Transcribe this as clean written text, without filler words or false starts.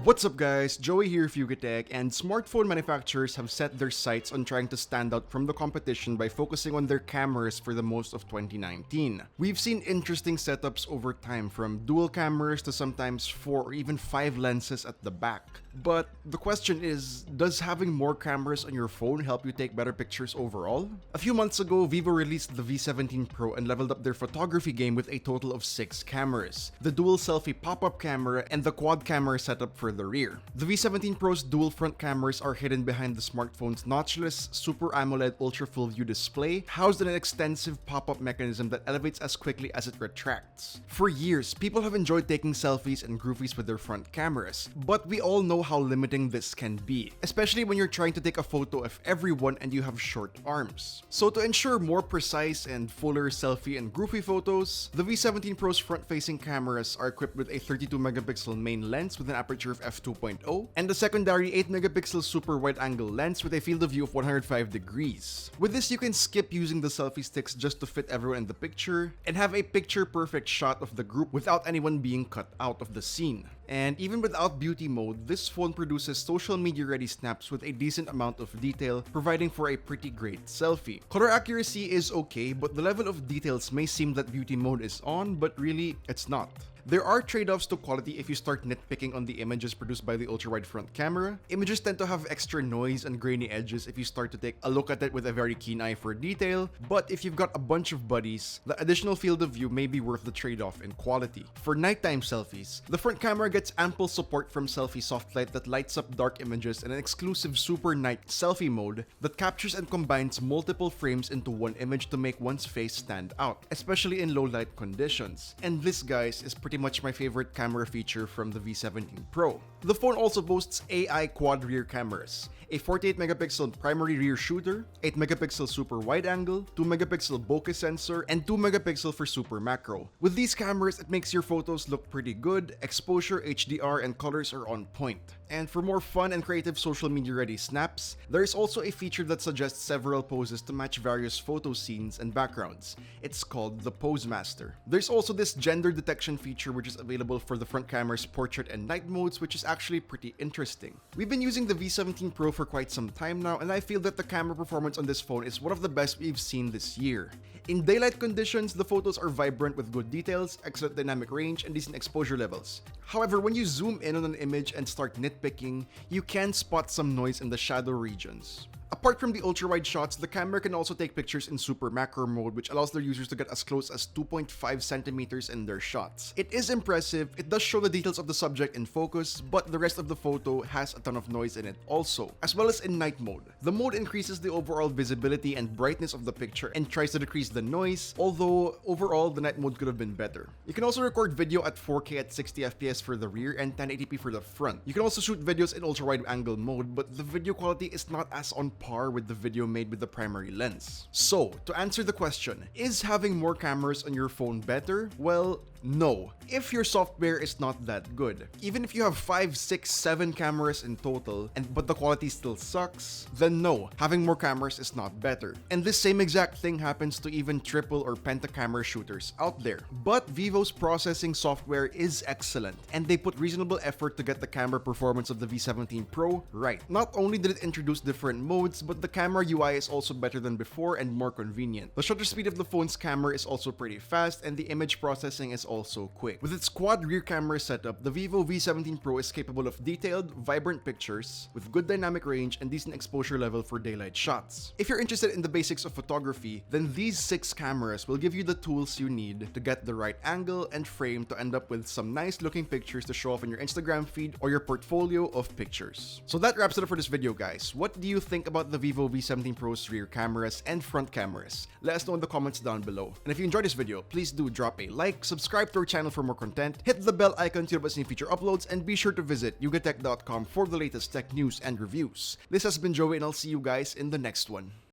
What's up guys, Joey here for YugaTech, and smartphone manufacturers have set their sights on trying to stand out from the competition by focusing on their cameras for the most of 2019. We've seen interesting setups over time, from dual cameras to sometimes 4 or even 5 lenses at the back. But the question is, does having more cameras on your phone help you take better pictures overall? A few months ago, Vivo released the V17 Pro and leveled up their photography game with a total of 6 cameras: the dual selfie pop-up camera and the quad camera setup for the rear. The V17 Pro's dual front cameras are hidden behind the smartphone's notchless Super AMOLED Ultra Full View display, housed in an extensive pop-up mechanism that elevates as quickly as it retracts. For years, people have enjoyed taking selfies and groovies with their front cameras, but we all know how limiting this can be, especially when you're trying to take a photo of everyone and you have short arms. So to ensure more precise and fuller selfie and groovy photos, the V17 Pro's front-facing cameras are equipped with a 32-megapixel main lens with an aperture of f2.0 and a secondary 8-megapixel super wide-angle lens with a field of view of 105 degrees. With this, you can skip using the selfie sticks just to fit everyone in the picture and have a picture-perfect shot of the group without anyone being cut out of the scene. And even without beauty mode, this phone produces social media ready snaps with a decent amount of detail, providing for a pretty great selfie. Color accuracy is okay, but the level of details may seem that beauty mode is on, but really, it's not. There are trade-offs to quality if you start nitpicking on the images produced by the ultra-wide front camera. Images tend to have extra noise and grainy edges if you start to take a look at it with a very keen eye for detail, but if you've got a bunch of buddies, the additional field of view may be worth the trade-off in quality. For nighttime selfies, the front camera gets ample support from selfie soft light that lights up dark images and an exclusive super night selfie mode that captures and combines multiple frames into one image to make one's face stand out, especially in low light conditions. And this, guys, is pretty much my favorite camera feature from the V17 Pro. The phone also boasts AI quad rear cameras, a 48-megapixel primary rear shooter, 8-megapixel super wide angle, 2-megapixel bokeh sensor, and 2-megapixel for super macro. With these cameras, it makes your photos look pretty good. Exposure, HDR, and colors are on point. And for more fun and creative social media ready snaps, there is also a feature that suggests several poses to match various photo scenes and backgrounds. It's called the Pose Master. There's also this gender detection feature which is available for the front camera's portrait and night modes, which is actually pretty interesting. We've been using the V17 Pro for quite some time now, and I feel that the camera performance on this phone is one of the best we've seen this year. In daylight conditions, the photos are vibrant with good details, excellent dynamic range, and decent exposure levels. However, when you zoom in on an image and start nitpicking, you can spot some noise in the shadow regions. Apart from the ultra-wide shots, the camera can also take pictures in super macro mode, which allows their users to get as close as 2.5 centimeters in their shots. It is impressive, it does show the details of the subject in focus, but the rest of the photo has a ton of noise in it also, as well as in night mode. The mode increases the overall visibility and brightness of the picture and tries to decrease the noise, although overall the night mode could have been better. You can also record video at 4K at 60 FPS for the rear and 1080p for the front. You can also shoot videos in ultra-wide angle mode, but the video quality is not as on par with the video made with the primary lens. So, to answer the question, is having more cameras on your phone better? Well, no, if your software is not that good. Even if you have 5, 6, 7 cameras in total, but the quality still sucks, then no, having more cameras is not better. And this same exact thing happens to even triple or penta-camera shooters out there. But Vivo's processing software is excellent, and they put reasonable effort to get the camera performance of the V17 Pro right. Not only did it introduce different modes, but the camera UI is also better than before and more convenient. The shutter speed of the phone's camera is also pretty fast, and the image processing is also quick. With its quad rear camera setup, the Vivo V17 Pro is capable of detailed, vibrant pictures with good dynamic range and decent exposure level for daylight shots. If you're interested in the basics of photography, then these 6 cameras will give you the tools you need to get the right angle and frame to end up with some nice looking pictures to show off in your Instagram feed or your portfolio of pictures. So that wraps it up for this video, guys. What do you think about the Vivo V17 Pro's rear cameras and front cameras? Let us know in the comments down below. And if you enjoyed this video, please do drop a like, subscribe to our channel for more content, hit the bell icon to see future uploads, and be sure to visit YugaTech.com for the latest tech news and reviews. This has been Joey, and I'll see you guys in the next one.